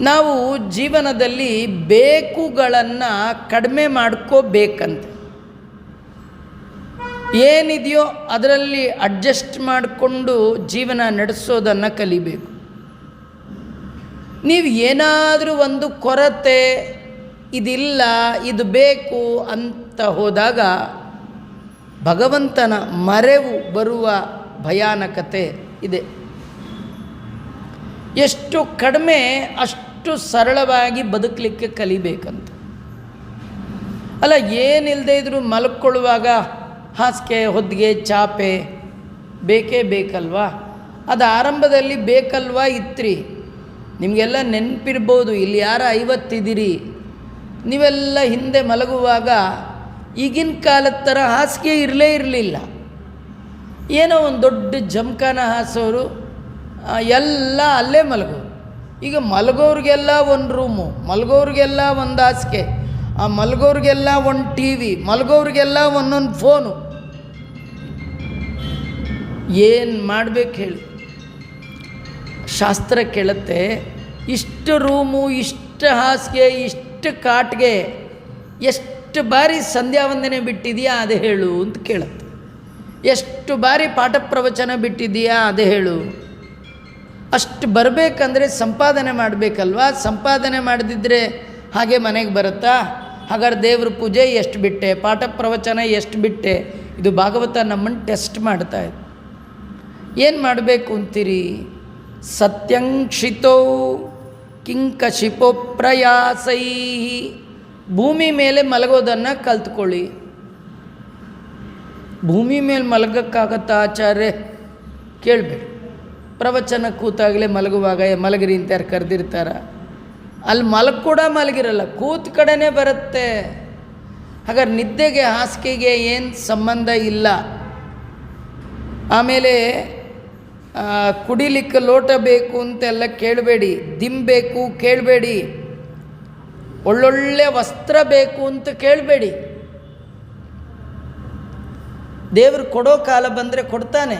ನಾವು ಜೀವನದಲ್ಲಿ ಬೇಕುಗಳನ್ನು ಕಡಿಮೆ ಮಾಡ್ಕೋಬೇಕಂತೆ. ಏನಿದೆಯೋ ಅದರಲ್ಲಿ ಅಡ್ಜಸ್ಟ್ ಮಾಡಿಕೊಂಡು ಜೀವನ ನಡೆಸೋದನ್ನು ಕಲಿಬೇಕು. ನೀವು ಏನಾದರೂ ಒಂದು ಕೊರತೆ, ಇದಿಲ್ಲ ಇದು ಬೇಕು ಅಂತ ಹೋದಾಗ ಭಗವಂತನ ಮರೆವು ಬರುವ ಭಯಾನಕತೆ ಇದೆ. ಎಷ್ಟು ಕಡಿಮೆ ಅಷ್ಟು ಸರಳವಾಗಿ ಬದುಕಲಿಕ್ಕೆ ಕಲಿಬೇಕಂತ. ಅಲ್ಲ, ಏನಿಲ್ಲದೆ ಇದ್ರೂ ಮಲ್ಕೊಳ್ಳುವಾಗ ಹಾಸಿಗೆ, ಹೊದ್ಗೆ, ಚಾಪೆ ಬೇಕೇ ಬೇಕಲ್ವಾ? ಅದು ಆರಂಭದಲ್ಲಿ ಬೇಕಲ್ವಾ ಇತ್ರಿ. ನಿಮಗೆಲ್ಲ ನೆನಪಿರ್ಬೋದು, ಇಲ್ಲಿ ಯಾರು 50 ಇದ್ದೀರಿ, ನೀವೆಲ್ಲ ಹಿಂದೆ ಮಲಗುವಾಗ ಈಗಿನ ಕಾಲದ ಥರ ಹಾಸಿಗೆ ಇರಲಿಲ್ಲ. ಏನೋ ಒಂದು ದೊಡ್ಡ ಜಮಖಾನ ಹಾಸೋರು, ಎಲ್ಲ ಅಲ್ಲೇ ಮಲಗೋರು. ಈಗ ಮಲಗೋರಿಗೆಲ್ಲ ಒಂದು ರೂಮು, ಮಲಗೋರಿಗೆಲ್ಲ ಒಂದು ಹಾಸಿಗೆ, ಆ ಮಲಗೋರಿಗೆಲ್ಲ ಒಂದು ಟಿ ವಿ, ಮಲಗೋರಿಗೆಲ್ಲ ಒಂದೊಂದು ಫೋನು. ಏನು ಮಾಡಬೇಕು ಹೇಳಿ? ಶಾಸ್ತ್ರ ಕೇಳುತ್ತೆ, ಇಷ್ಟು ರೂಮು, ಇಷ್ಟು ಹಾಸಿಗೆ, ಇಷ್ಟು ಕಾಟ್ಗೆ ಎಷ್ಟು ಬಾರಿ ಸಂಧ್ಯಾ ವಂದನೆ ಬಿಟ್ಟಿದೆಯಾ ಅದು ಹೇಳು ಅಂತ ಕೇಳುತ್ತೆ. ಎಷ್ಟು ಬಾರಿ ಪಾಠ ಪ್ರವಚನ ಬಿಟ್ಟಿದೆಯಾ ಅದು ಹೇಳು. ಅಷ್ಟು ಬರಬೇಕಂದ್ರೆ ಸಂಪಾದನೆ ಮಾಡಬೇಕಲ್ವಾ? ಸಂಪಾದನೆ ಮಾಡದಿದ್ದರೆ ಹಾಗೆ ಮನೆಗೆ ಬರುತ್ತಾ? ಹಾಗಾದ್ರೆ ದೇವ್ರ ಪೂಜೆ ಎಷ್ಟು ಬಿಟ್ಟೆ, ಪಾಠ ಪ್ರವಚನ ಎಷ್ಟು ಬಿಟ್ಟೆ? ಇದು ಭಾಗವತ ನಮ್ಮನ್ನು ಟೆಸ್ಟ್ ಮಾಡ್ತಾ ಇದೆ. ಏನು ಮಾಡಬೇಕು ಅಂತೀರಿ? ಸತ್ಯಂಕ್ಷಿತೋ ಕಿಂಕಶಿಪೋ ಪ್ರಯಾಸೈ. ಭೂಮಿ ಮೇಲೆ ಮಲಗೋದನ್ನು ಕಲ್ತ್ಕೊಳ್ಳಿ. ಭೂಮಿ ಮೇಲೆ ಮಲಗಕ್ಕಾಗತ್ತಾ ಆಚಾರ್ಯ? ಕೇಳಬೇಡಿ. ಪ್ರವಚನ ಕೂತಾಗಲೇ ಮಲಗುವಾಗ ಮಲಗಿರಿ ಅಂತ ಯಾರು ಕರೆದಿರ್ತಾರ? ಅಲ್ಲಿ ಕೂಡ ಮಲಗಿರಲ್ಲ, ಕೂತ ಕಡೆನೇ ಬರುತ್ತೆ. ಹಾಗಾದ್ರೆ ನಿದ್ದೆಗೆ ಹಾಸಿಗೆಗೆ ಏನು ಸಂಬಂಧ ಇಲ್ಲ. ಆಮೇಲೆ ಕುಡಿಲಿಕ್ಕೆ ಲೋಟ ಬೇಕು ಅಂತೆಲ್ಲ ಕೇಳಬೇಡಿ, ದಿಂಬೇಕು ಕೇಳಬೇಡಿ, ಒಳ್ಳೊಳ್ಳೆ ವಸ್ತ್ರ ಬೇಕು ಅಂತ ಕೇಳಬೇಡಿ. ದೇವರು ಕೊಡೋ ಕಾಲ ಬಂದರೆ ಕೊಡ್ತಾನೆ.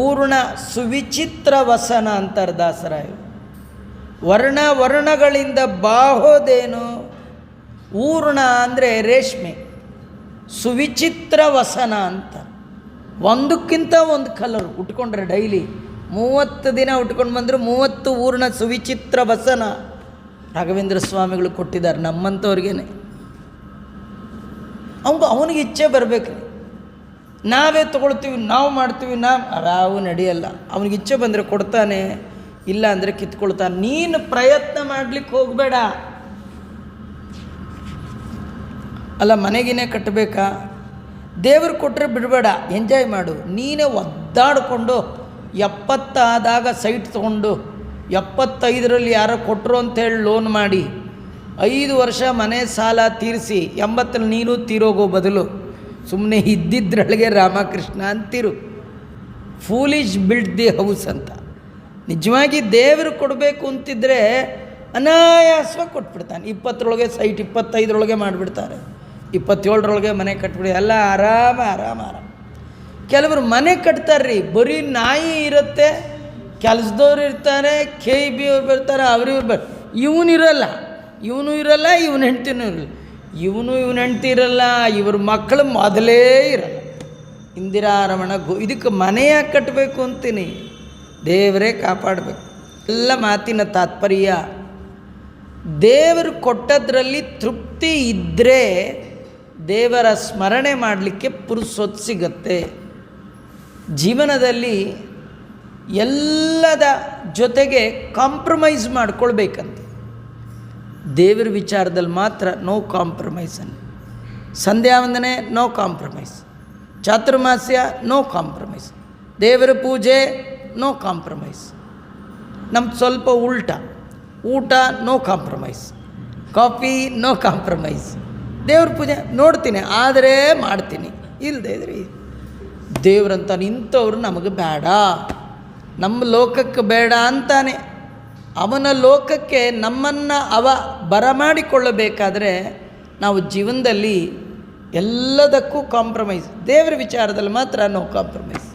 ಊರ್ಣ ಸುವಿಚಿತ್ರ ವಸನ ಅಂತಾರೆ ದಾಸರಾಯರು. ವರ್ಣಗಳಿಂದ ಬಾಹೋದೇನು? ಊರ್ಣ ಅಂದರೆ ರೇಷ್ಮೆ, ಸುವಿಚಿತ್ರ ವಸನ ಅಂತ. ಒಂದಕ್ಕಿಂತ ಒಂದು ಕಲರ್ ಉಟ್ಕೊಂಡ್ರೆ ಡೈಲಿ 30 ದಿನ ಉಟ್ಕೊಂಡು ಬಂದರು 30 ಊರ್ಣ ಸುವಿಚಿತ್ರ ವಸನ ರಾಘವೇಂದ್ರ ಸ್ವಾಮಿಗಳು ಕೊಟ್ಟಿದ್ದಾರೆ ನಮ್ಮಂಥವ್ರಿಗೇನೆ. ಅವನಿಗೆ ಇಚ್ಛೆ ಬರಬೇಕು. ನಾವೇ ತೊಗೊಳ್ತೀವಿ, ನಾವು ಮಾಡ್ತೀವಿ, ಅವು ನಡೆಯಲ್ಲ. ಅವನಿಗೆ ಇಚ್ಛೆ ಬಂದರೆ ಕೊಡ್ತಾನೆ, ಇಲ್ಲ ಅಂದರೆ ಕಿತ್ಕೊಳ್ತಾನೆ. ನೀನು ಪ್ರಯತ್ನ ಮಾಡಲಿಕ್ಕೆ ಹೋಗಬೇಡ. ಅಲ್ಲ, ಮನೆಗಿನೇ ಕಟ್ಟಬೇಕಾ? ದೇವರು ಕೊಟ್ಟರೆ ಬಿಡಬೇಡ, ಎಂಜಾಯ್ ಮಾಡು. ನೀನೇ ಒದ್ದಾಡಿಕೊಂಡು 70 ಆದಾಗ ಸೈಟ್ ತೊಗೊಂಡು 75ರಲ್ಲಿ ಯಾರೋ ಕೊಟ್ಟರು ಅಂತೇಳಿ ಲೋನ್ ಮಾಡಿ 5 ವರ್ಷ ಮನೆ ಸಾಲ ತೀರಿಸಿ 80ರಲ್ಲಿ ನೀನು ತೀರೋಗೋ ಬದಲು ಸುಮ್ಮನೆ ಇದ್ದಿದ್ರೊಳಗೆ ರಾಮಕೃಷ್ಣ ಅಂತಿರು. ಫೂಲಿಶ್ ಬಿಲ್ಡ್ ದಿ ಹೌಸ್ ಅಂತ. ನಿಜವಾಗಿ ದೇವರು ಕೊಡಬೇಕು ಅಂತಿದ್ರೆ ಅನಾಯಾಸವಾಗಿ ಕೊಟ್ಬಿಡ್ತಾನೆ. 20ರೊಳಗೆ ಸೈಟ್, 25ರೊಳಗೆ ಮಾಡಿಬಿಡ್ತಾರೆ, 27ರೊಳಗೆ ಮನೆ ಕಟ್ಬಿಡಿ, ಎಲ್ಲ ಆರಾಮ. ಕೆಲವರು ಮನೆ ಕಟ್ತಾರ್ರಿ, ಬರೀ ನಾಯಿ ಇರುತ್ತೆ, ಕೆಲಸದವ್ರು ಇರ್ತಾರೆ, KEB ಅವ್ರು ಬರ್ತಾರೆ, ಇವ್ರು ಇವನಿರಲ್ಲ, ಇವನು ಇರಲ್ಲ, ಇವನ ಹೆಂಡ್ತಿನೂ ಇರಲ್ಲ, ಇವನು ಹೆಂಡ್ತಿ ಇರಲ್ಲ, ಇವ್ರ ಮಕ್ಕಳು ಮೊದಲೇ ಇರಲ್ಲ. ಇಂದಿರಾ ರಮಣ ಇದಕ್ಕೆ ಮನೆಯ ಕಟ್ಟಬೇಕು ಅಂತೀನಿ. ದೇವರೇ ಕಾಪಾಡಬೇಕು. ಎಲ್ಲ ಮಾತಿನ ತಾತ್ಪರ್ಯ, ದೇವರು ಕೊಟ್ಟದ್ರಲ್ಲಿ ತೃಪ್ತಿ ಇದ್ದರೆ ದೇವರ ಸ್ಮರಣೆ ಮಾಡಲಿಕ್ಕೆ ಪುರುಸೊತ್ತು ಸಿಗತ್ತೆ. ಜೀವನದಲ್ಲಿ ಎಲ್ಲದ ಜೊತೆಗೆ ಕಾಂಪ್ರಮೈಸ್ ಮಾಡ್ಕೊಳ್ಬೇಕಂತ. ದೇವರ ವಿಚಾರದಲ್ಲಿ ಮಾತ್ರ ನೋ ಕಾಂಪ್ರಮೈಸ್. ಸಂಧ್ಯಾ ವಂದನೆ ನೋ ಕಾಂಪ್ರಮೈಸ್, ಚಾತುರ್ಮಾಸ್ಯ ನೋ ಕಾಂಪ್ರಮೈಸ್, ದೇವರ ಪೂಜೆ ನೋ ಕಾಂಪ್ರಮೈಸ್. ನಮ್ದು ಸ್ವಲ್ಪ ಊಟ no compromise, coffee no compromise. ದೇವ್ರ ಪೂಜೆ ನೋಡ್ತೀನಿ ಆದರೆ ಮಾಡ್ತೀನಿ, ಇಲ್ಲದೆ ಇದ್ರಿ ದೇವ್ರಂತ ನಿಂತವರು ನಮಗೆ ಬೇಡ, ನಮ್ಮ ಲೋಕಕ್ಕೆ ಬೇಡ ಅಂತಾನೆ. ಅವನ ಲೋಕಕ್ಕೆ ನಮ್ಮನ್ನು ಬರಮಾಡಿಕೊಳ್ಳಬೇಕಾದ್ರೆ ನಾವು ಜೀವನದಲ್ಲಿ ಎಲ್ಲದಕ್ಕೂ ಕಾಂಪ್ರಮೈಸ್. ದೇವರ ವಿಚಾರದಲ್ಲಿ ಮಾತ್ರ ನೋ ಕಾಂಪ್ರಮೈಸ್.